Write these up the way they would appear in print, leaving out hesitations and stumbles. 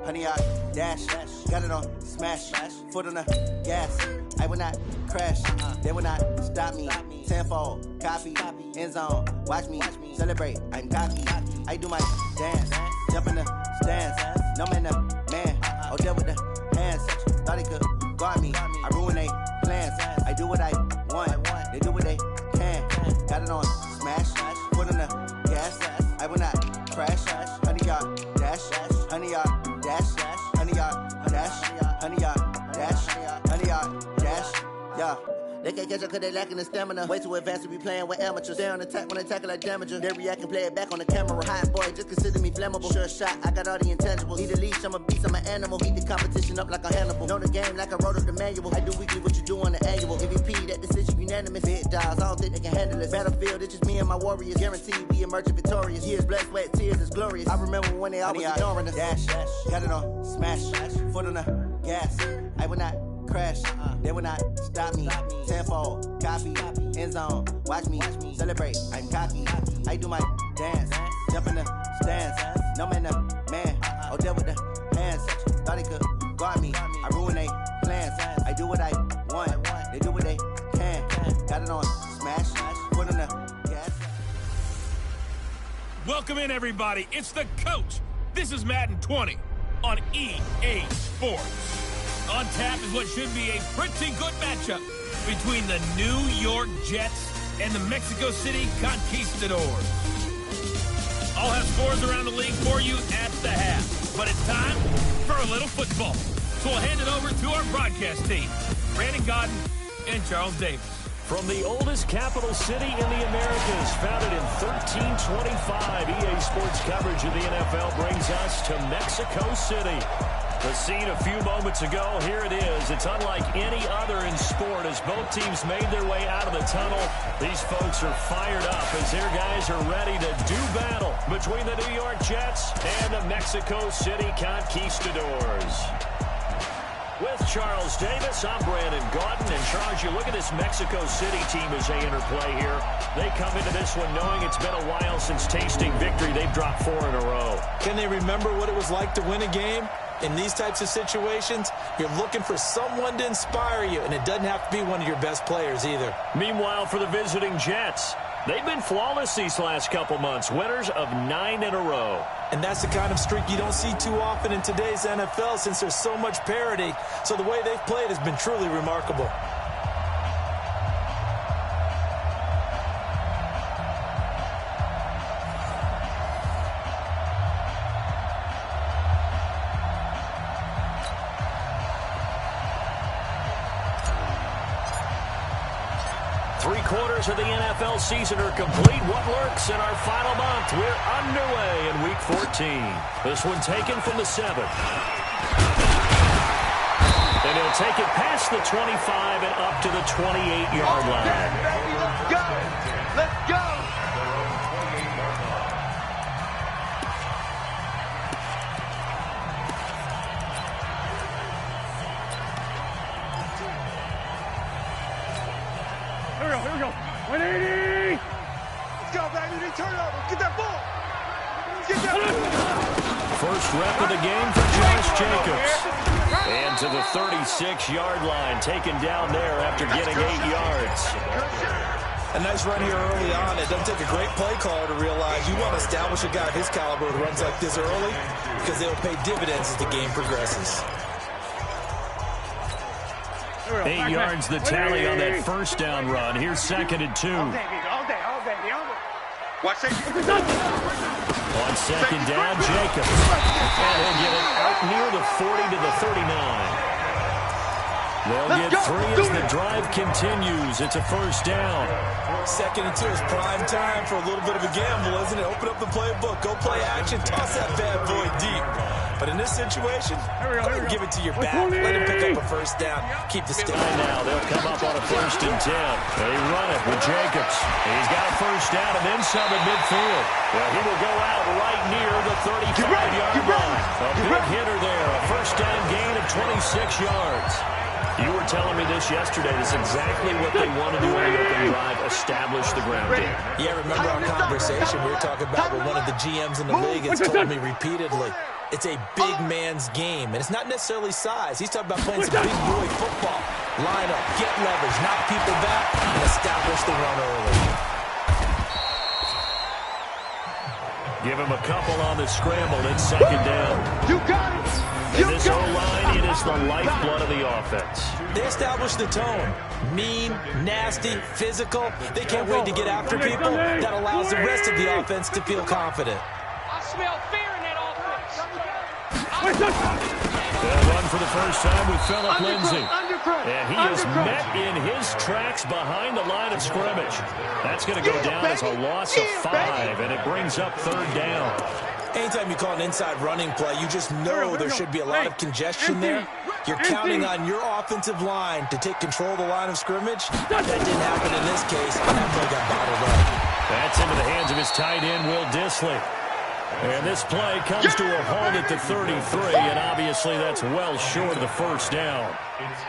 Honey, I dash, got it on smash, foot on the gas. I will not crash, they will not stop me. Tenfold, copy, end zone, watch me celebrate. I'm cocky, I do my dance, jump in the stands. No man, man, oh deal with the hands. Thought he could guard me, I ruin they plans. I do what I want, they do what they can. Got it on smash, foot on the gas. I will not crash, honey, y'all dash, honey, y'all dash, honey, y'all dash, honey, y'all dash, honey, y'all dash, yeah. They can't catch up cause they lacking the stamina. Way too advanced to be playing with amateurs. Stay on attack when they tackle like damager. They react and play it back on the camera. Hot boy, just consider me flammable. Sure shot, I got all the intangibles. Need a leash, I'm a beast, I'm an animal. Heat the competition up like a Hannibal. Know the game like I wrote up the manual. I do weekly what you do on the annual. MVP, that decision unanimous. Big dials, I don't think they can handle it. Battlefield, it's just me and my warriors. Guaranteed we emerge victorious. Years, blood, sweat, tears, it's glorious. I remember when they always ignoring us. Dash, got it on smash, foot on the gas. I will not crash, they will not stop me. Tenfold, copy, end zone, watch me celebrate. I'm cocky, I do my dance, jump in the stands. No man, man, oh deal with the hands. Thought he could guard me, I ruin they plans. I do what I want, they do what they can. Got it on smash, foot on the gas. Welcome in, everybody. It's the coach. This is Madden 20 on EA Sports. On tap is what should be a pretty good matchup between the New York Jets and the Mexico City Conquistadors. I'll have scores around the league for you at the half, but it's time for a little football. So we'll hand it over to our broadcast team, Brandon Godden and Charles Davis. From the oldest capital city in the Americas, founded in 1325, EA Sports coverage of the NFL brings us to Mexico City. The scene a few moments ago, here it is. It's unlike any other in sport as both teams made their way out of the tunnel. These folks are fired up as their guys are ready to do battle between the New York Jets and the Mexico City Conquistadors. With Charles Davis, I'm Brandon Godden. And Charles, you look at this Mexico City team as they interplay here. They come into this one knowing it's been a while since tasting victory. They've dropped 4 in a row. Can they remember what it was like to win a game? In these types of situations, you're looking for someone to inspire you, and it doesn't have to be one of your best players either. Meanwhile, for the visiting Jets, they've been flawless these last couple months, winners of 9 in a row. And that's the kind of streak you don't see too often in today's NFL since there's so much parity. So the way they've played has been truly remarkable. Three-quarters of the NFL season are complete. What lurks in our final month? We're underway in Week 14. This one taken from the 7th. And he'll take it past the 25 and up to the 28-yard line. Baby, let's go! Let's go! Here we go. 180! Let's go, baby. Turnover. Get that ball. Get that ball. First rep of the game for Josh Jacobs. And to the 36-yard line, taken down there after getting 8 yards. A nice run here early on. It doesn't take a great play caller to realize you want to establish a guy of his caliber with runs like this early because they'll pay dividends as the game progresses. 8 yards the tally on that first down run. Here's 2nd and 2. All day, baby. Watch that. On 2nd down, Jacobs. And he'll get it out near the 40 to the 39. They'll get 3 as the drive continues. It's a first down. 2nd and 2 is prime time for a little bit of a gamble, isn't it? Open up the playbook. Go play action. Toss that bad boy deep. But in this situation, give it to your back. Let him pick up a first down. Keep the stick. Now they'll come up on a 1st and 10. They run it with Jacobs. He's got a first down and then some at midfield. Well, he will go out right near the 35-yard line. A big hitter there. A first down gain of 26 yards. You were were telling me this yesterday. This is exactly what they want to do on the opening drive, establish the ground game. Yeah, remember our conversation we were talking about with one of the GMs in the league has told me repeatedly, it's a big man's game, and it's not necessarily size. He's talking about playing some big boy football. Line up, get leverage, knock people back, and establish the run early. Give him a couple on the scramble. It's second down. You got it. And this O-line, it is the lifeblood of the offense. They establish the tone. Mean, nasty, physical. They can't wait to get after people. That allows the rest of the offense to feel confident. I smell fear in that offense. They'll run for the first time with Phillip Lindsay. And he is met in his tracks behind the line of scrimmage. That's going to go down as a loss of 5, and it brings up third down. Anytime you call an inside running play, you just know there should be a lot of congestion there. You're counting on your offensive line to take control of the line of scrimmage. That didn't happen in this case, and that play got bottled up. That's into the hands of his tight end, Will Dissly. And this play comes to a halt at the 33, and obviously that's well short of the first down.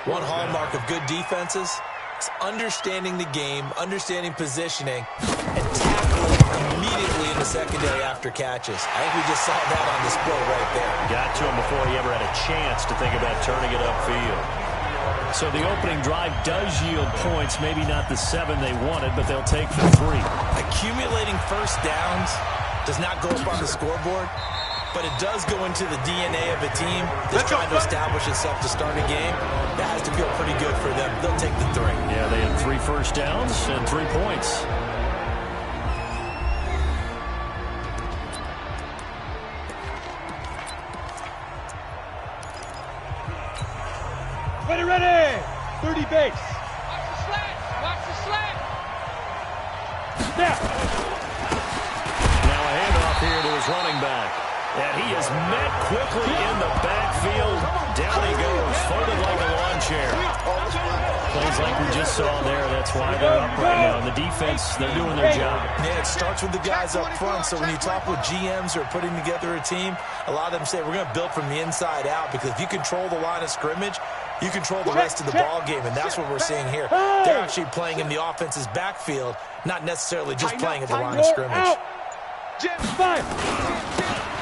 One hallmark of good defenses is understanding the game, understanding positioning, and tackling immediately in the secondary after catches. I think we just saw that on display right there. Got to him before he ever had a chance to think about turning it upfield. So the opening drive does yield points, maybe not the 7 they wanted, but they'll take the 3. Accumulating first downs does not go up on the scoreboard, but it does go into the DNA of a team that's trying to establish itself to start a game. That has to feel pretty good for them. They'll take the 3. Yeah, they had 3 first downs and 3 points. Ready. 30 base. Watch the slant. Watch the slant. Snap. Now a handoff here to his running back. And he is met quickly in the backfield. Down he goes, folded like a lawn chair. Plays like we just saw there. That's why they're up right now. And the defense, they're doing their job. Yeah, it starts with the guys up front. So when you talk with GMs who are putting together a team, a lot of them say, we're going to build from the inside out. Because if you control the line of scrimmage, you control the rest of the ball game, and that's what we're seing here. They're actually playing in the offense's backfield, not necessarily just playing at the line of scrimmage.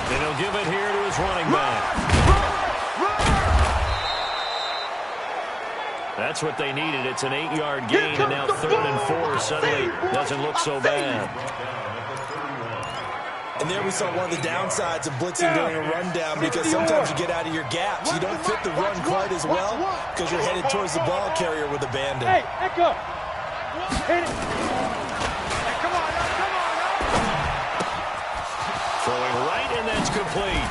And he'll give it here to his running back. That's what they needed. It's an 8-yard gain, and now 3rd and 4 suddenly doesn't look so bad. And there we saw one of the downsides of blitzing during a rundown, because sometimes you get out of your gaps. You don't fit the run quite as well because you're headed towards the ball carrier with abandon. Hey, echo. Hit it. Hey, come on. Throwing right, and that's complete.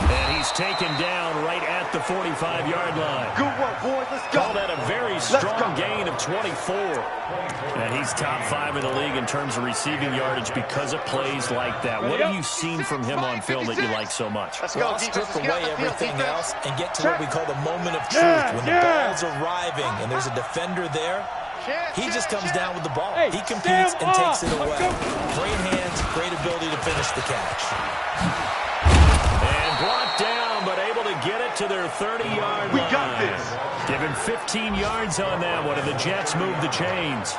And he's taken down right at the 45-yard line. Good work, boys. Let's go. Call that a very strong gain of 24. And he's top 5 in the league in terms of receiving yardage because of plays like that. What have you seen from him on film that you like so much? Let's Well, go, I'll strip defense. away everything else and get to what we call the moment of truth. When the ball's arriving and there's a defender there, he just comes down with the ball. He competes and takes it away. Great hands, great ability to finish the catch. And brought down, but able to get it to their 30-yard line. We got this. Give him 15 yards on that one, and the Jets move the chains.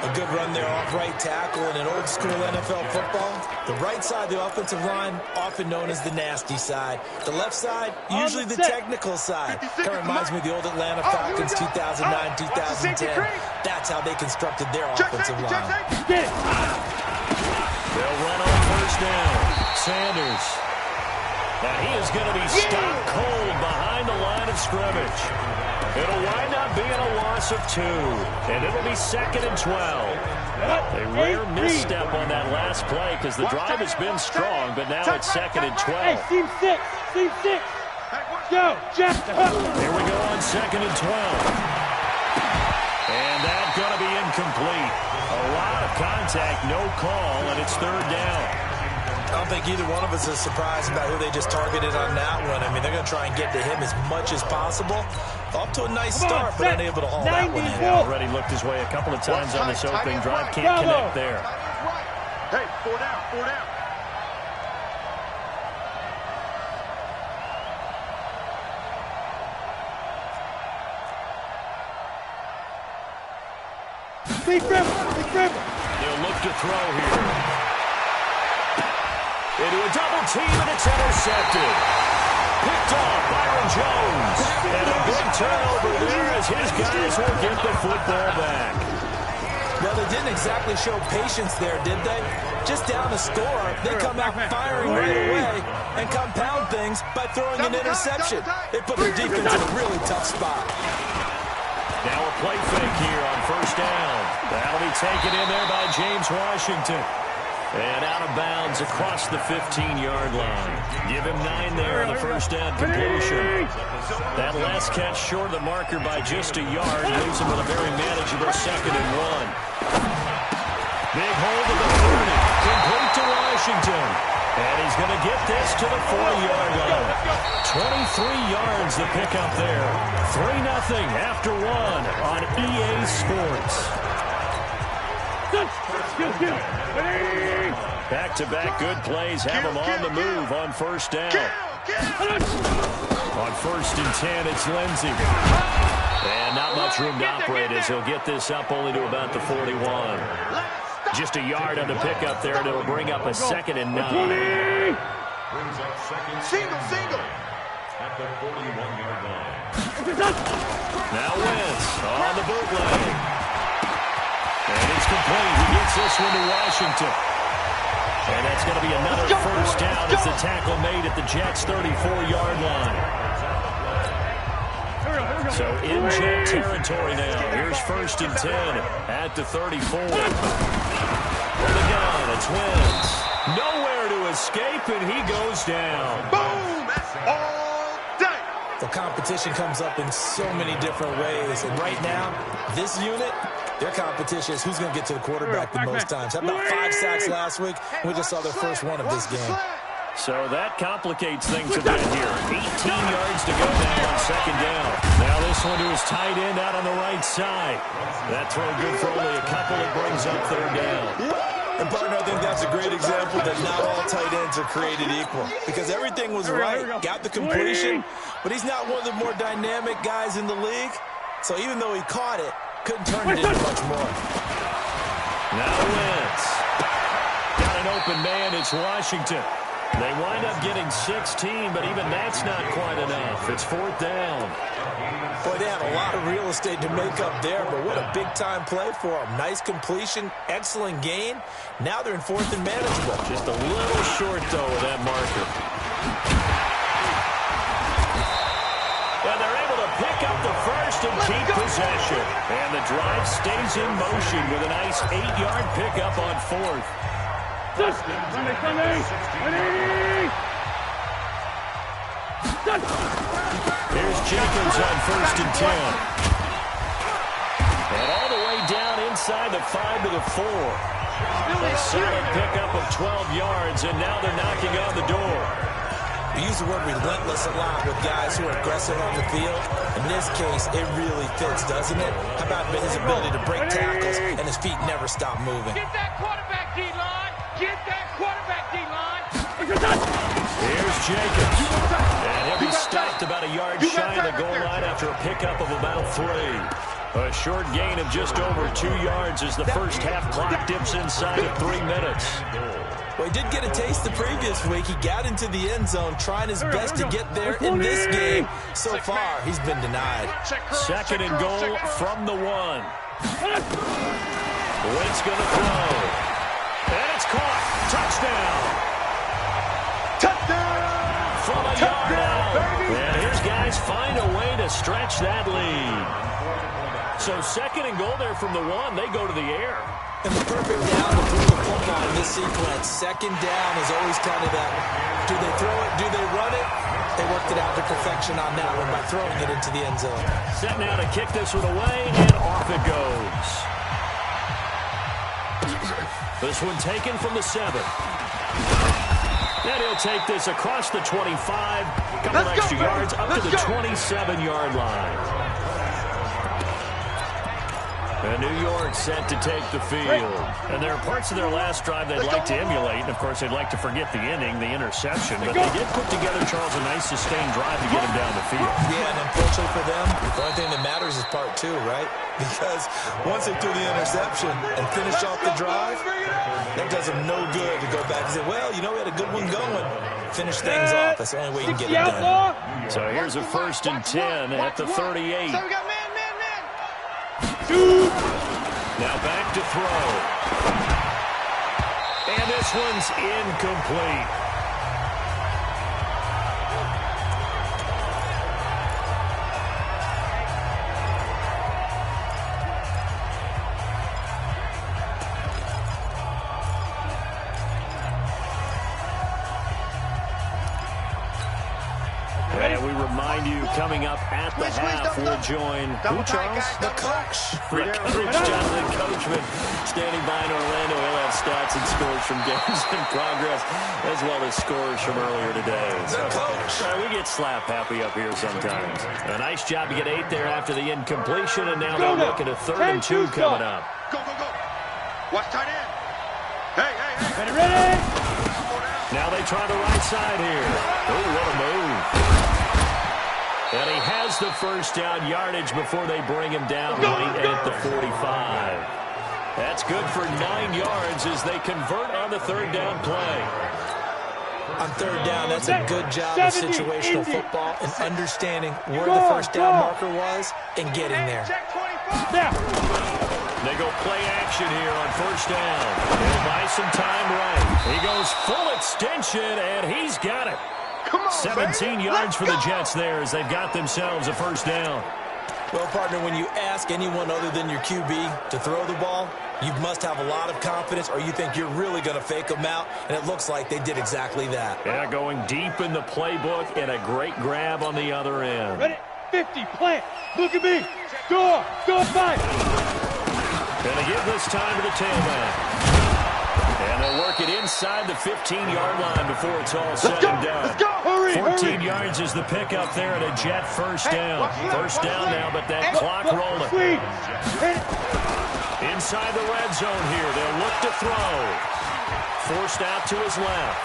A good run there off right tackle in an old-school NFL football. The right side of the offensive line, often known as the nasty side. The left side, usually the technical side. Kind of reminds me of the old Atlanta Falcons 2009, 2010. That's how they constructed their offensive line. Get it. They'll run on first down. Sanders. Now he is going to be stopped cold behind the line of scrimmage. It'll wind up being a loss of 2, and it'll be 2nd and 12. A rare misstep on that last play because the drive has been strong, but now it's 2nd and 12. Hey, team 6. Go, Jeff. Here we go on 2nd and 12. And that's going to be incomplete. A lot of contact, no call, and it's 3rd down. I don't think either one of us is surprised about who they just targeted on that one. I mean, they're going to try and get to him as much as possible. Off to a nice start, but unable to haul that one in. Already looked his way a couple of times on this opening drive. Can't connect there. Hey, 4 down. They'll look to throw here. Into a double team, and it's intercepted. Picked off Byron Jones. And a big turnover there as his guys will get the football back. Well, they didn't exactly show patience there, did they? Just down the score, they come out firing right away and compound things by throwing an interception. They put their defense in a really tough spot. Now a play fake here on first down. That'll be taken in there by James Washington. And out of bounds across the 15-yard line. Give him 9 there on the first down completion. That last catch short of the marker by just a yard leaves him with a very manageable 2nd and 1. Big hold of the 30. Complete to Washington. And he's going to get this to the 4-yard line. 23 yards the pickup there. 3-0 after 1 on EA Sports. Back-to-back good plays have him on the move on first down. On 1st and 10, it's Lindsey. And not much room to operate as he'll get this up only to about the 41. Just a yard on the pickup there, and it'll bring up a 2nd and 9. Single. At the 41-yard line. Now Wentz on the bootleg. And it's complete. He gets this one to Washington. And that's going to be another first down as the tackle made at the Jets' 34-yard line. So in Jet territory now. Here's 1st and 10 at the 34. For the gun, it's Wentz. Nowhere to escape, and he goes down. Boom! All day! The competition comes up in so many different ways. And right now, this unit, their competition is who's going to get to the quarterback the most times. Had about 5 sacks last week. We just saw their first one of this game. So that complicates things a bit here. 18 yards to go now on 2nd down. Now this one to his tight end out on the right side. That throw good for only a couple. It brings up 3rd down. And, partner, I think that's a great example that not all tight ends are created equal. Because everything was right. Got the completion. But he's not one of the more dynamic guys in the league. So even though he caught it, couldn't turn it into much more. Now Wentz. Got an open man. It's Washington. They wind up getting 16, but even that's not quite enough. It's 4th down. Boy, they had a lot of real estate to make up there, but what a big-time play for them. Nice completion, excellent gain. Now they're in 4th and manageable. Just a little short, though, of that marker. And they're able to pick up the first and keep possession. And the drive stays in motion with a nice 8-yard pickup on 4th. Here's Jacobs on 1st and 10. And all the way down inside the 5 to the 4. A solid pickup of 12 yards, and now they're knocking on the door. We use the word relentless a lot with guys who are aggressive on the field. In this case, it really fits, doesn't it? How about his ability to break tackles and his feet never stop moving? Get that quarterback, D-line. Get that quarterback, D-line. Here's Jacobs. And he'll be stopped about a yard shy of the goal line after a pickup of about 3. A short gain of just over 2 yards as the first half clock dips inside of 3 minutes. Well, he did get a taste the previous week. He got into the end zone trying his best to get there in this game. So far, he's been denied. 2nd and goal from the 1. Wentz going to throw. And it's caught. Touchdown. From a yard out. And here's guys find a way to stretch that lead. So 2nd and goal there from the 1. They go to the air. And the perfect down to throw the football in this sequence. 2nd down is always kind of that. Do they throw it? Do they run it? They worked it out to perfection on that one by throwing it into the end zone. Set now to kick this one away, and off it goes. This one taken from the 7. And he'll take this across the 25. A couple extra yards up to the 27-yard line. And New York set to take the field. And there are parts of their last drive they'd like to emulate. And, of course, they'd like to forget the inning, the interception. But they did put together, Charles, a nice sustained drive to get him down the field. Yeah, and unfortunately for them, the only thing that matters is part two, right? Because once they threw the interception and finished off the drive, that does them no good to go back and say, well, you know, we had a good one going. Finish things off. That's the only way you can get it done. So here's a 1st and 10 at the 38. So we got man. Now back to throw. And this one's incomplete. And we remind you, coming up at the half, we'll join who, Charles? The coach. The coach, Jonathan Coachman, standing by in Orlando. He'll have stats and scores from games in progress, as well as scores from earlier today. The coach. We get slap happy up here sometimes. A nice job to get 8 there after the incompletion, and now they'll look at a 3rd and 2 coming up. Go. Watch tight end. Hey. Ready? Now they try the right side here. Oh, what a move. And he has the first down yardage before they bring him down right at the 45. That's good for 9 yards as they convert on the 3rd down play. On 3rd down, that's a good job of situational football and understanding where the first down marker was and getting there. They go play action here on 1st down. They'll buy some time right. He goes full extension, and he's got it. 17 yards for the Jets there as they've got themselves a 1st down. Well, partner, when you ask anyone other than your QB to throw the ball, you must have a lot of confidence or you think you're really going to fake them out, and it looks like they did exactly that. Yeah, going deep in the playbook and a great grab on the other end. Ready? 50, plant. Look at me. Go, fight. Gonna give this time to the tailback. And they'll work it inside the 15-yard line before it's all said and done. Let's go. Hurry, 14 yards is the pickup there and a Jet 1st down. 1st down now, but that clock rolling. Inside the red zone here, they'll look to throw. Forced out to his left.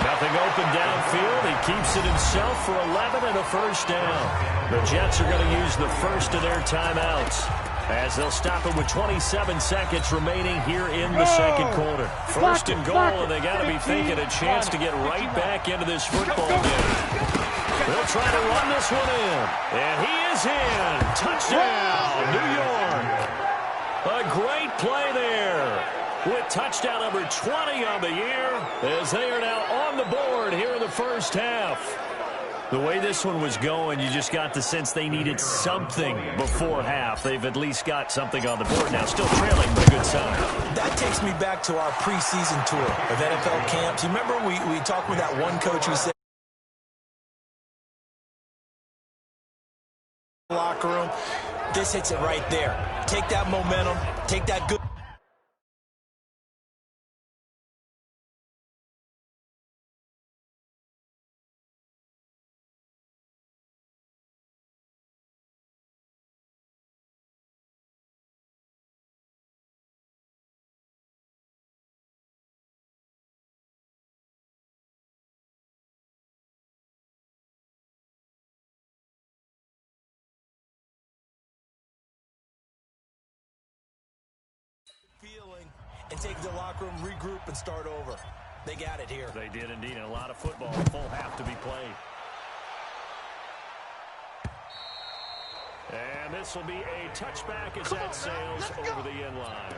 Nothing open downfield. He keeps it himself for 11 and a 1st down. The Jets are going to use the first of their timeouts as they'll stop it with 27 seconds remaining here in the 2nd quarter. 1st and goal, and they got to be thinking a chance to get right back into this football game. They'll try to run this one in, and he is in. Touchdown, New York. A great play there with touchdown number 20 on the year as they are now on the board here in the 1st half. The way this one was going, you just got the sense they needed something before half. They've at least got something on the board now, still trailing, but a good sign. That takes me back to our preseason tour of NFL camps. You remember we talked with that one coach who said, locker room, this hits it right there. Take that momentum, take that good. Feeling and take the locker room, regroup, and start over. They got it here. They did indeed. A lot of football, full half to be played. And this will be a touchback as that sails over the end line.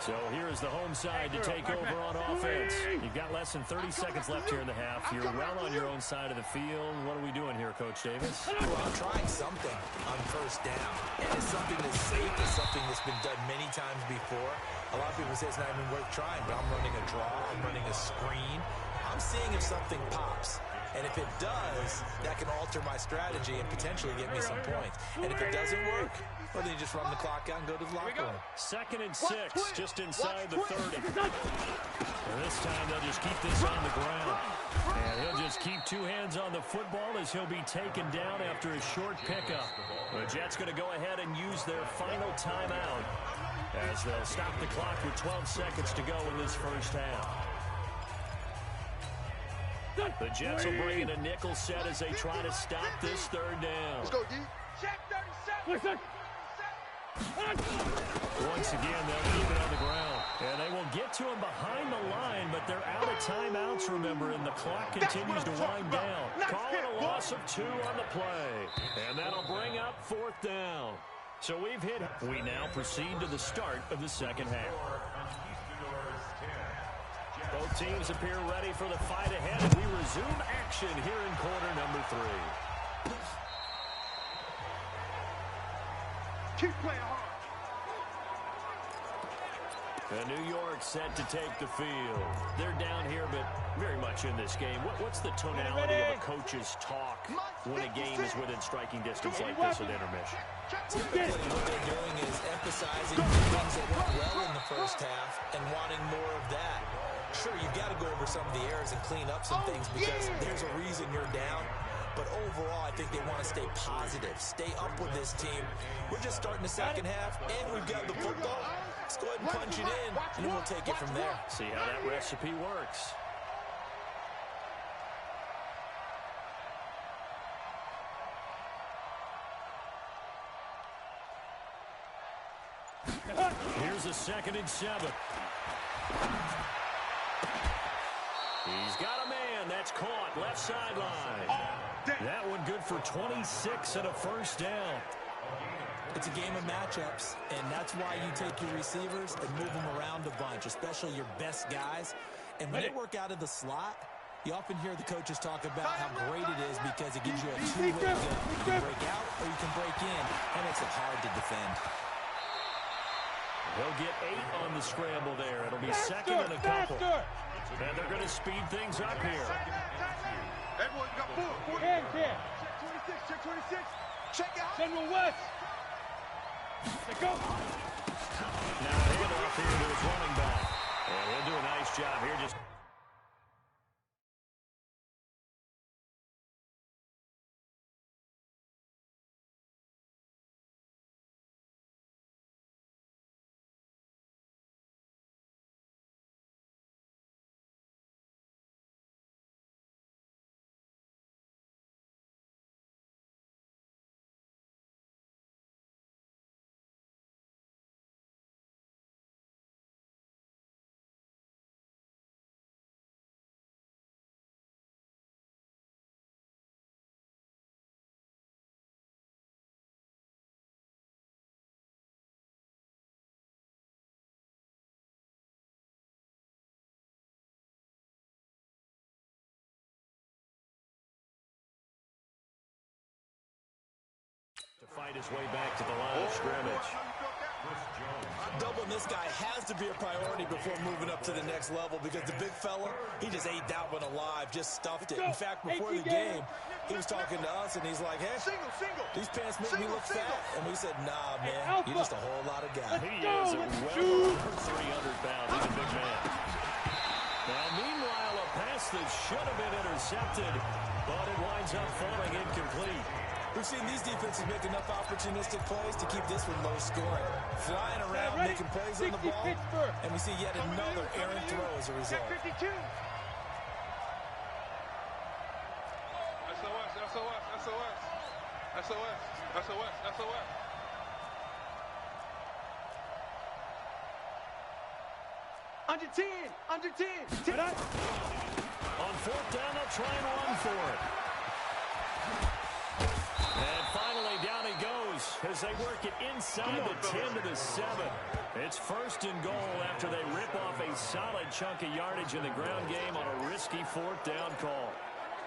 So here's the home side to take over on offense. You've got less than 30 seconds left here in the half. You're well on your own side of the field. What are we doing here, Coach Davis? Well, I'm trying something on 1st down. And it's something that's safe. It's something that's been done many times before. A lot of people say it's not even worth trying, but I'm running a draw. I'm running a screen. I'm seeing if something pops. And if it does, that can alter my strategy and potentially get me some points. And if it doesn't work, well, then you just run the clock out and go to the locker room. 2nd and 6, just inside the 30. And this time they'll just keep this on the ground. And he'll just keep 2 hands on the football as he'll be taken down after a short pickup. The Jets going to go ahead and use their final timeout as they'll stop the clock with 12 seconds to go in this first half. The Jets will bring in a nickel set as they try to stop this 3rd down. Let's go, D. Check 37. Once again, they'll keep it on the ground. And they will get to him behind the line, but they're out of timeouts, remember, and the clock continues to wind down. Call it a loss of 2 on the play. And that'll bring up 4th down. So we now proceed to the start of the second half. Both teams appear ready for the fight ahead, and we resume action here in quarter number 3. Keep playing hard. And New York set to take the field. They're down here, but very much in this game. What's the tonality of a coach's talk when a game is within striking distance like this at intermission? Typically, what they're doing is emphasizing things that went well in the first half and wanting more of that. Sure, you've got to go over some of the errors and clean up some things because there's a reason you're down. But overall, I think they want to stay positive, stay up with this team. We're just starting the second half, and we've got the football. Let's go ahead and punch it in, and then we'll take it from there. See how that recipe works. Here's a 2nd and 7. He's got a man. That's caught. Left sideline. That one good for 26 and a first down. It's a game of matchups, and that's why you take your receivers and move them around a bunch, especially your best guys. And when they work out of the slot, you often hear the coaches talk about how great it is because it gives you a two-way go. You can break out or you can break in, and makes it hard to defend. He'll get 8 on the scramble there. It'll be 2nd and a couple. And they're going to speed things up here. Everyone got 4. Check 26. Check 26. Check out. General West. Let's go. Now hand off here to his running back. And he'll do a nice job here. Just to fight his way back to the line of scrimmage. Doubling this guy has to be a priority before moving up to the next level because the big fella, he just ate that one alive, just stuffed it. In fact, before the game, he was talking to us, and he's like, hey, these pants make me look fat. And we said, nah, man, you're just a whole lot of guy. He is well over 300 pounds. He's a big man. Now, meanwhile, a pass that should have been intercepted, but it winds up falling incomplete. We've seen these defenses make enough opportunistic plays to keep this one low scoring. Flying around, making plays on the ball, and we see yet another errant throw as a result. SOS, SOS, SOS. SOS, SOS, SOS. Under 10, under 10. On 4th down, they'll try and run for it. And finally, down he goes as they work it inside the 10 to the 7. It's 1st and goal after they rip off a solid chunk of yardage in the ground game on a risky 4th down call.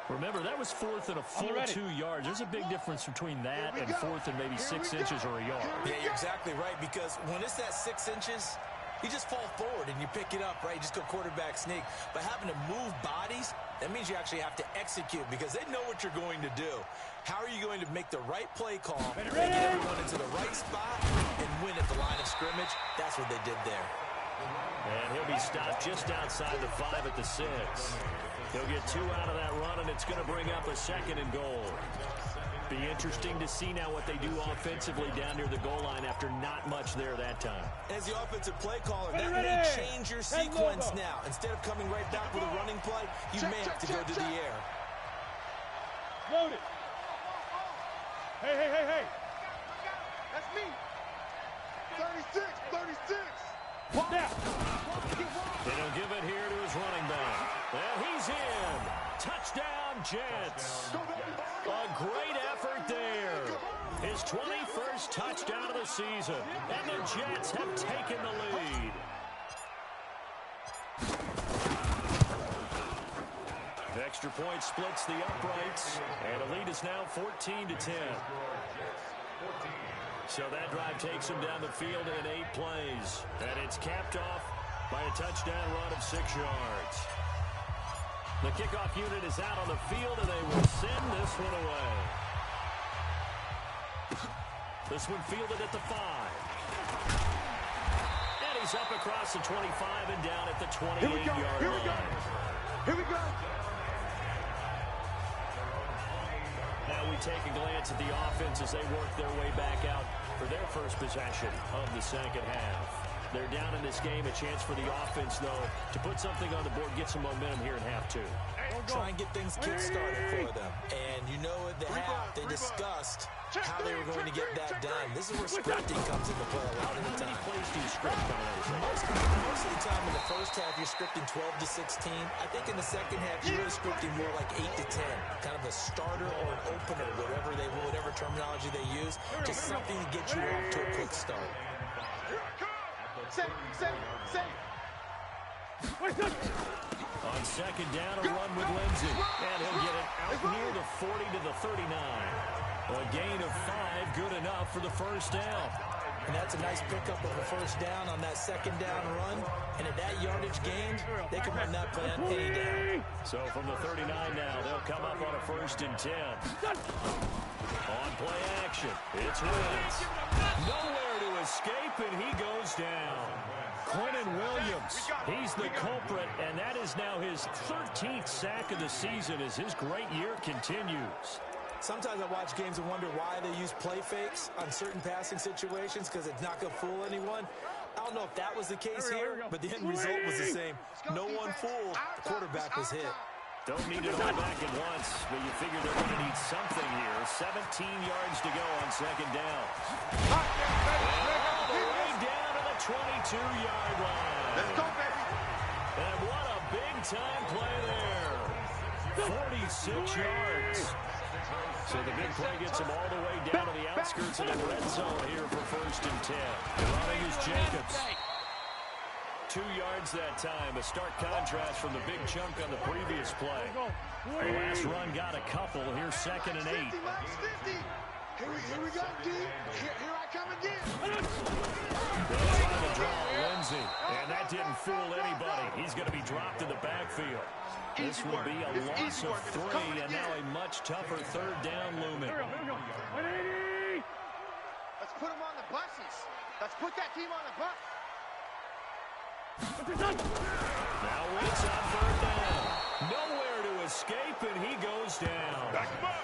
Remember, that was 4th and a full 2 yards. There's a big difference between that and 4th and maybe 6 inches or a yard. Yeah, you're exactly right, because when it's that 6 inches, You just fall forward and you pick it up, right? You just go quarterback sneak. But having to move bodies, that means you actually have to execute because they know what you're going to do. How are you going to make the right play call and get everyone into the right spot and win at the line of scrimmage? That's what they did there. And he'll be stopped just outside the 5 at the 6. He'll get 2 out of that run, and it's going to bring up a 2nd and goal. Be interesting to see now what they do offensively down near the goal line after not much there that time. As the offensive play caller, that may change your sequence now. Instead of coming right back with a running play, you may have to go to the air. Loaded. Hey. That's me. 36. Now. They don't give it here to his running back. And he's in. Touchdown, Jets. A great effort there. His 21st touchdown of the season. And the Jets have taken the lead. Extra point splits the uprights. And the lead is now 14-10. So that drive takes him down the field in 8 plays. And it's capped off by a touchdown run of 6 yards. The kickoff unit is out on the field, and they will send this one away. This one fielded at the 5. And he's up across the 25 and down at the 28-yard line. Here we go. Now we take a glance at the offense as they work their way back out for their first possession of the second half. They're down in this game. A chance for the offense, though, to put something on the board, get some momentum here in half 2. Try and get things kick-started for them. And you know at the half, they discussed how they were going to get that done. This is where scripting comes into play a lot of the time. How many plays do you script coming out? Most of the time in the first half, you're scripting 12 to 16. I think in the second half, you're really scripting more like 8 to 10. Kind of a starter or an opener, whatever terminology they use. Just something to get you off to a quick start. Say. On second down, a run with Lindsey. And he'll get it out near the 40 to the 39. A gain of 5, good enough for the first down. And that's a nice pickup of a first down on that second down run. And at that yardage gained, they can run that play on any down. So from the 39 now, they'll come up on a 1st and 10. On play action, it's Wentz. Nowhere to escape, and he goes down. Quentin Williams, he's the culprit, and that is now his 13th sack of the season as his great year continues. Sometimes I watch games and wonder why they use play fakes on certain passing situations because it's not going to fool anyone. I don't know if that was the case here, but the end result was the same. No one fooled. The quarterback was hit. Don't need it all back at once, but you figure they're going to need something here. 17 yards to go on second down. All the way down to the 22-yard line. Let's go, baby. And what a big-time play there. 46 yards. So the big play gets him all the way down to the outskirts of the red zone here for 1st and 10. Running is Jacobs. 2 yards that time. A stark contrast from the big chunk on the previous play. The last run got a couple. Here's 2nd and 8. 50, Here we go, D. Here I come again. They'll try to draw Lindsey. And that didn't fool anybody. He's going to be dropped in the backfield. This will be a loss of 3, and now a much tougher 3rd down looming. Let's put them on the buses. Let's put that team on the bus. Now Wentz on 3rd down. Nowhere to escape, and he goes down. Back him up.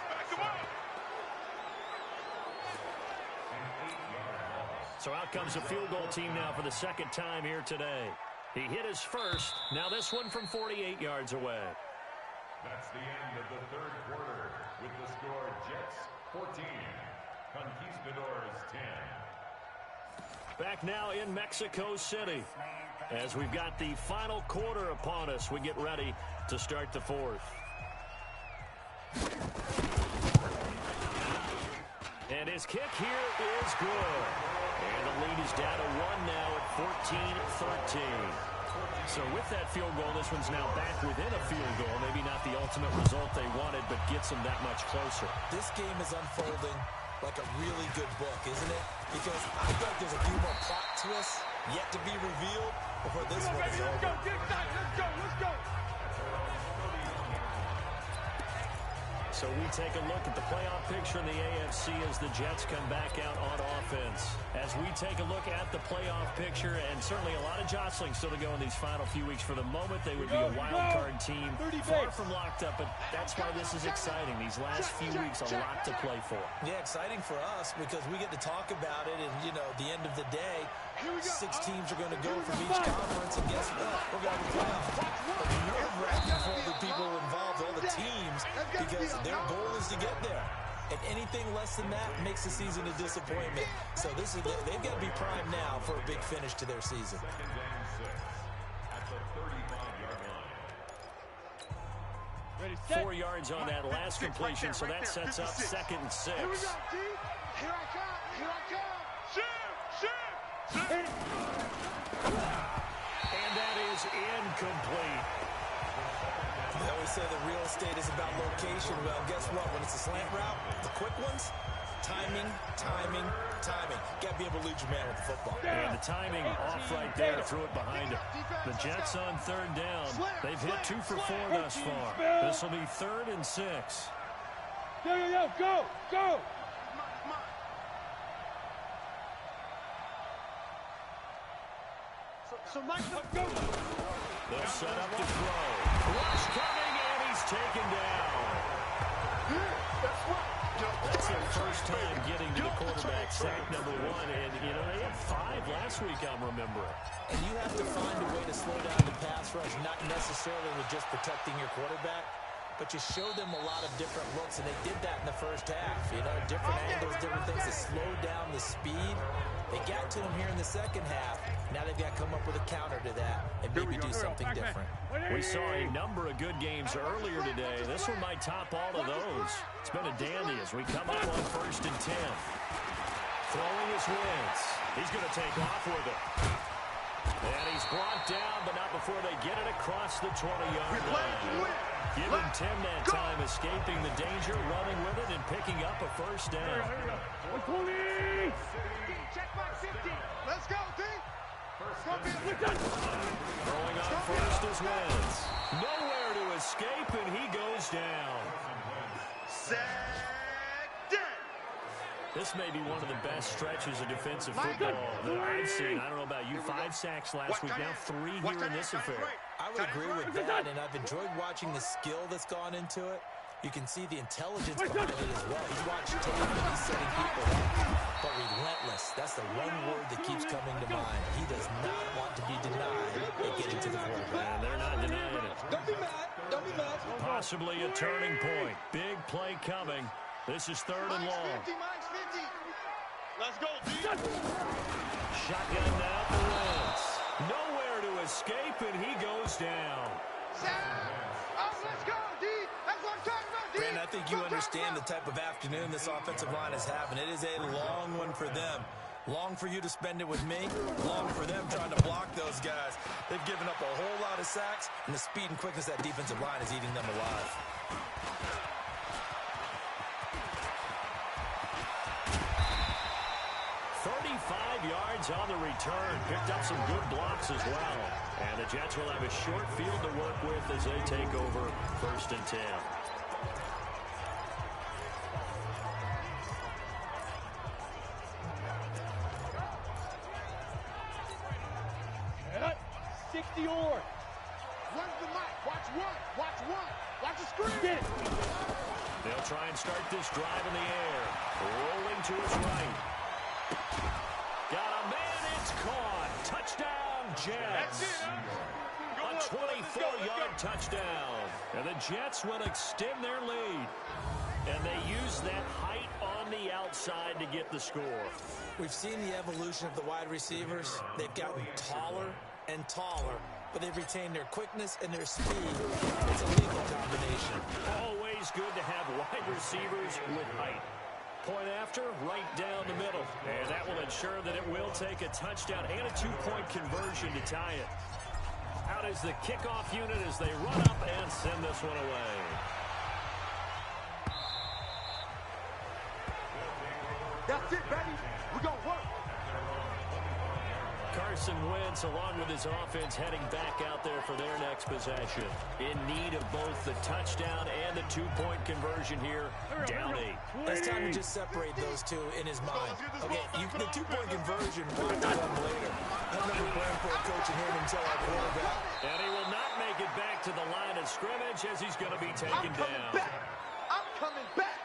So out comes the field goal team now for the 2nd time here today. He hit his first. Now this one from 48 yards away. That's the end of the 3rd quarter with the score Jets 14, Conquistadors 10. Back now in Mexico City. As we've got the final quarter upon us, we get ready to start the 4th. And his kick here is good. And the lead is down to 1 now at 14-13. So with that field goal, this one's now back within a field goal. Maybe not the ultimate result they wanted, but gets them that much closer. This game is unfolding like a really good book, isn't it? Because I feel like there's a few more plot twists yet to be revealed before this one is over. Let's go, get inside. Let's go, let's go. So we take a look at the playoff picture in the AFC as the Jets come back out on offense. As we take a look at the playoff picture, and certainly a lot of jostling still to go in these final few weeks. For the moment, they would be a wild card team, far from locked up, but that's why this is exciting. These last few weeks, a lot to play for. Yeah, exciting for us because we get to talk about it, and, you know, at the end of the day, 6 teams are going to go from each conference, and guess what? We're going to play off. But nerve-wracking for all the people involved, all the teams, because their goal is to get there. And anything less than that makes the season a disappointment. So this is they've got to be primed now for a big finish to their season. Second and 6 at the 35-yard line. Ready, set. 4 yards on that last completion, so that sets up 2nd and 6. Here we go, D. Here I come. Here I come. Shoot. And that is incomplete. They always say that real estate is about location. Well, guess what? When it's a slant route, the quick ones, timing. Got to be able to lead your man with the football. And the timing off right there, threw it behind him. The Jets on 3rd down. They've hit 2 for 4 thus far. This will be 3rd and 6. Yo, go. So Mike, let's go. They'll set up to throw. Rush coming, and he's taken down. That's their first time getting to the quarterback, sack number 1. And, you know, they had 5 last week, I'm remembering. And you have to find a way to slow down the pass rush, not necessarily with just protecting your quarterback, but you show them a lot of different looks, and they did that in the first half. You know, different angles, different things to slow down the speed. They got to him here in the second half. Now they've got to come up with a counter to that and maybe do something different. We saw a number of good games earlier today. This one might top all of those. It's been a dandy as we come up on 1st and 10. Throwing his wins. He's going to take off with it. And he's brought down, but not before they get it across the 20-yard line. Giving Tim that time, escaping the danger, running with it, and picking up a first down. Check by 50. Let's go, D. Throwing on first is Wentz. Nowhere to escape, and he goes down. This may be one of the best stretches of defensive football that I've seen. I don't know about you. 5 sacks last week, now 3 here in this affair. I would agree with that, and I've enjoyed watching the skill that's gone into it. You can see the intelligence behind it as well. You watch tape and he's setting people up, but relentless. That's the one word that keeps coming to mind. He does not want to be denied at getting to the quarterback. And they're not denying it. Don't be mad. Don't be mad. Possibly a turning point. Big play coming. This is 3rd and long. Mine's 50. Let's go, D. Shotgun now for Wentz. Nowhere to escape, and he goes down. Let's go, D. That's what I'm talking about, D. Brandon, I think you understand the type of afternoon this offensive line is having. It is a long one for them. Long for you to spend it with me. Long for them trying to block those guys. They've given up a whole lot of sacks, and the speed and quickness of that defensive line is eating them alive. Yards on the return. Picked up some good blocks as well. And the Jets will have a short field to work with as they take over 1st and 10. Cut. 60 or. Runs the mic. Watch one. Watch the screen. Get it. They'll try and start this drive in the air. Rolling to his right. Got a man, it's caught. Touchdown, Jets. A 24-yard touchdown. And the Jets will extend their lead. And they use that height on the outside to get the score. We've seen the evolution of the wide receivers. They've gotten taller and taller, but they've retained their quickness and their speed. It's a lethal combination. Always good to have wide receivers with height. Point after, right down the middle. And that will ensure that it will take a touchdown and a 2-point conversion to tie it. Out is the kickoff unit as they run up and send this one away. That's it, baby. We're going to work. Carson Wentz, along with his offense, heading back out there for their next possession. In need of both the touchdown and the two-point conversion here, down 8. It's time to just separate those two in his mind. Okay, the two-point conversion will come later. I remember playing for a coach and hearing him tell our quarterback. And he will not make it back to the line of scrimmage as he's going to be taken down. I'm coming back.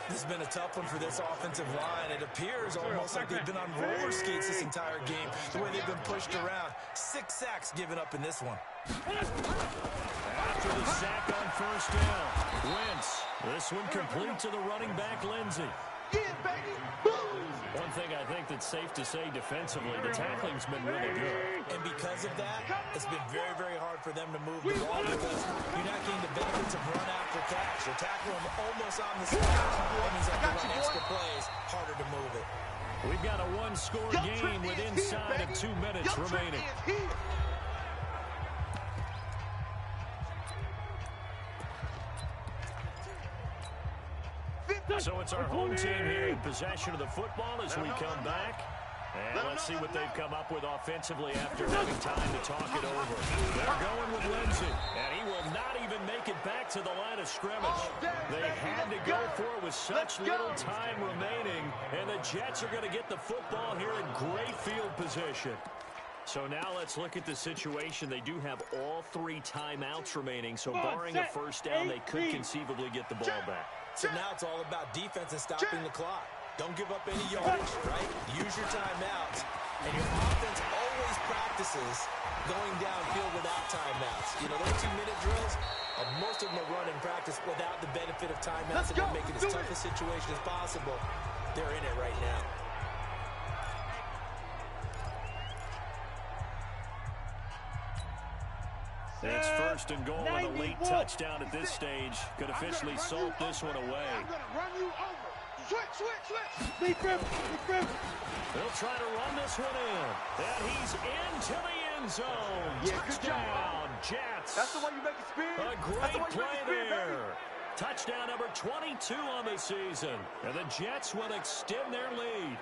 This has been a tough one for this offensive line. It appears almost like they've been on roller skates this entire game, the way they've been pushed around. 6 sacks given up in this one. After the sack on first down, Wentz. This one complete to the running back, Lindsey. Yeah, baby. Boom. One thing I think that's safe to say defensively, the tackling's been really good. And because of that, it's been very, very hard for them to move the ball because you're not getting the benefits of run after catch. You're tackling them almost on the spot. That means they have to run extra plays, harder to move it. We've got a one-score game with inside of 2 minutes remaining. So it's our home team here in possession of the football as we come back. And let's see what they've come up with offensively after having time to talk it over. They're going with Lindsey, and he will not even make it back to the line of scrimmage. They had to go for it with such little time remaining, and the Jets are going to get the football here in great field position. So now let's look at the situation. They do have all 3 timeouts remaining, so barring a first down, they could conceivably get the ball back. So now it's all about defense and stopping the clock. Don't give up any yardage, right? Use your timeouts. And your offense always practices going downfield without timeouts. You know, those 2-minute drills, most of them are run in practice without the benefit of timeouts, and they're making as tough a situation as possible. They're in it right now. It's first and goal with a late touchdown at this stage. Could officially salt this one away. I'm going to run you over. Switch. Deep rim. They'll try to run this one in. And he's into the end zone. Yeah, good Touchdown, job. Jets. That's the way you make it spin. A great play there. Touchdown number 22 on the season. And the Jets will extend their lead.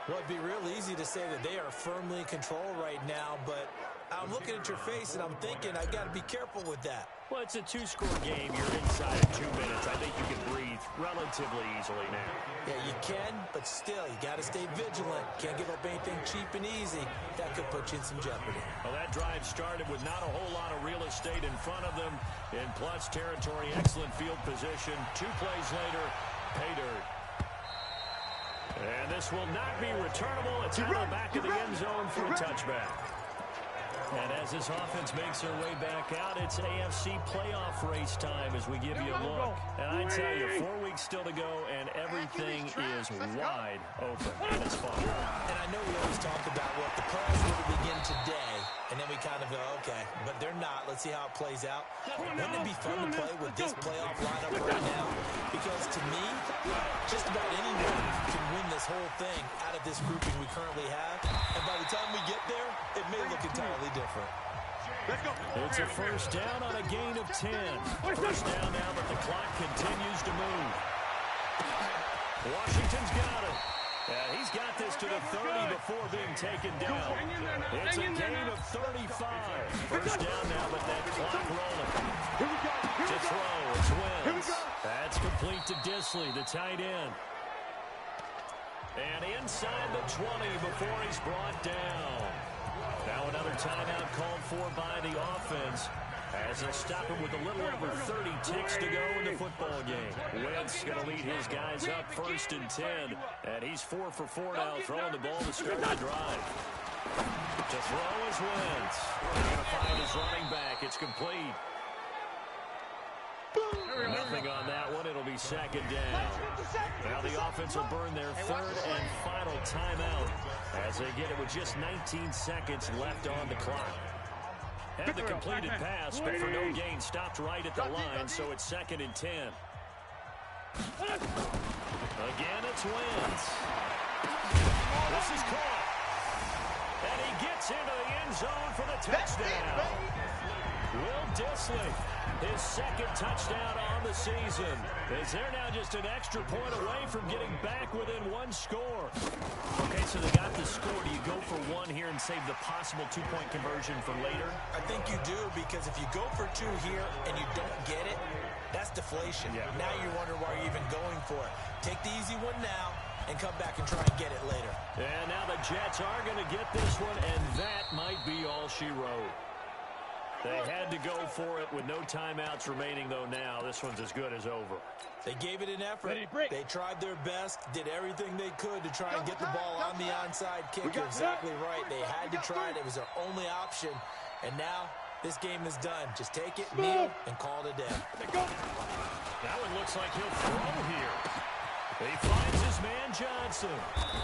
Well, it'd be real easy to say that they are firmly in control right now, but I'm looking at your face and I'm thinking I got to be careful with that. Well, it's a 2-score game. You're inside of 2 minutes. I think you can breathe relatively easily now. Yeah, you can, but still, you got to stay vigilant. Can't give up anything cheap and easy. That could put you in some jeopardy. Well, that drive started with not a whole lot of real estate in front of them. In plus territory, excellent field position. 2 plays later, pay dirt. And this will not be returnable. It's out of the back of the end zone for a touchback. And as this offense makes their way back out, it's AFC playoff race time as we give you a look. And I tell you, 4 weeks still to go, and everything is wide open. And it's fun. And I know we always talk about, well, if the playoffs were to begin today, and then we kind of go, okay, but they're not. Let's see how it plays out. Wouldn't it be fun to play with this playoff lineup right now? Because to me, just about anyone can win this whole thing out of this grouping we currently have. And by the time we get there, it may look entirely different. It's a first down on a gain of 10. First down now, but the clock continues to move. Washington's got it. And he's got this to the 30 before being taken down. It's a gain of 35. First down now, but that clock rolling. To throw, it's Wentz. That's complete to Disley, the tight end. And inside the 20 before he's brought down. Now another timeout called for by the offense as they'll stop him with a little over 30 ticks to go in the football game. Wentz going to lead his guys up 1st and 10. And he's 4 for 4 now, throwing the ball to start the drive. To throw is Wentz. He's going to find his running back. It's complete. Nothing on that one. It'll be 2nd down. Now the offense will burn their 3rd and final timeout as they get it with just 19 seconds left on the clock. Had the completed pass, but for no gain, stopped right at the line, so it's 2nd and 10. Again, it's Wentz. This is caught. And he gets into the end zone for the touchdown. Will Dissly, his second touchdown on the season, as they're now just an extra point away from getting back within one score. Okay, so they got the score. Do you go for one here and save the possible two-point conversion for later? I think you do, because if you go for two here and you don't get it, that's deflation. Yeah. Now you wonder why you're even going for it. Take the easy one now and come back and try and get it later. And now the Jets are going to get this one, and that might be all she wrote. They had to go for it with no timeouts remaining, though now. This one's as good as over. They gave it an effort. They tried their best, did everything they could to try and get the ball on the onside kick. You're exactly right. They had to try it. It was their only option. And now this game is done. Just take it, kneel, and call it a day. That one looks like he'll throw here. He finds his man Johnson.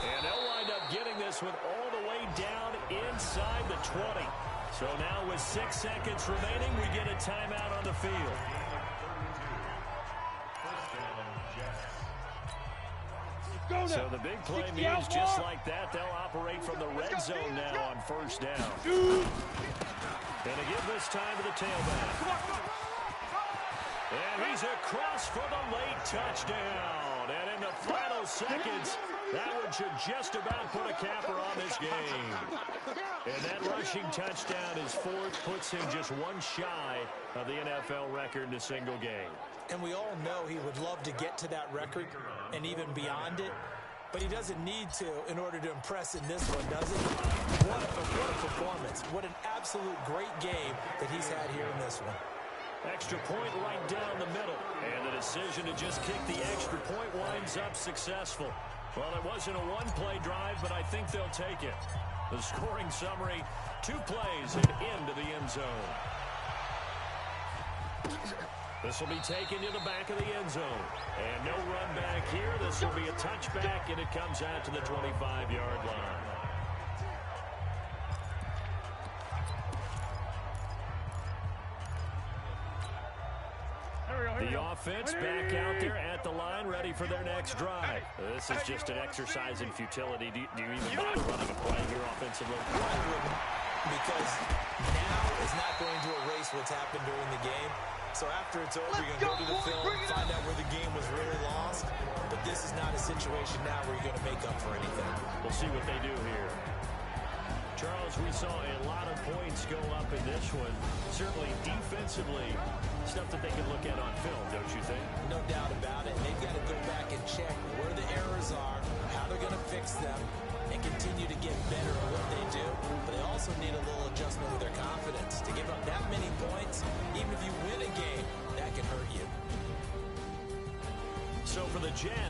And they'll wind up getting this one all the way down inside the 20. So now with 6 seconds remaining, we get a timeout on the field. So the big play means just like that, they'll operate from the red zone now on first down. Gonna give this time to the tailback. And he's across for the late touchdown. And in the final seconds, that one should just about put a capper on this game. And that rushing touchdown, his fourth, puts him just one shy of the NFL record in a single game. And we all know he would love to get to that record and even beyond it, but he doesn't need to in order to impress in this one, does he? What a performance. What an absolute great game that he's had here in this one. Extra point right down the middle. And the decision to just kick the extra point winds up successful. Well, it wasn't a one-play drive, but I think they'll take it. The scoring summary, 2 plays and into the end zone. This will be taken to the back of the end zone. And no run back here. This will be a touchback, and it comes out to the 25-yard line. The offense back out there at the line, ready for their next drive. This is just an exercise in futility. Do you even bother running a play here offensively? I wouldn't, because now is not going to erase what's happened during the game. So after it's over, you're going to go to the film, find out where the game was really lost. But this is not a situation now where you're going to make up for anything. We'll see what they do here. Charles, we saw a lot of points go up in this one. Certainly defensively, stuff that they can look at on film, don't you think? No doubt about it. They've got to go back and check where the errors are, how they're going to fix them, and continue to get better at what they do. But they also need a little adjustment with their confidence. To give up that many points, even if you win a game, that can hurt you. So for the Jets,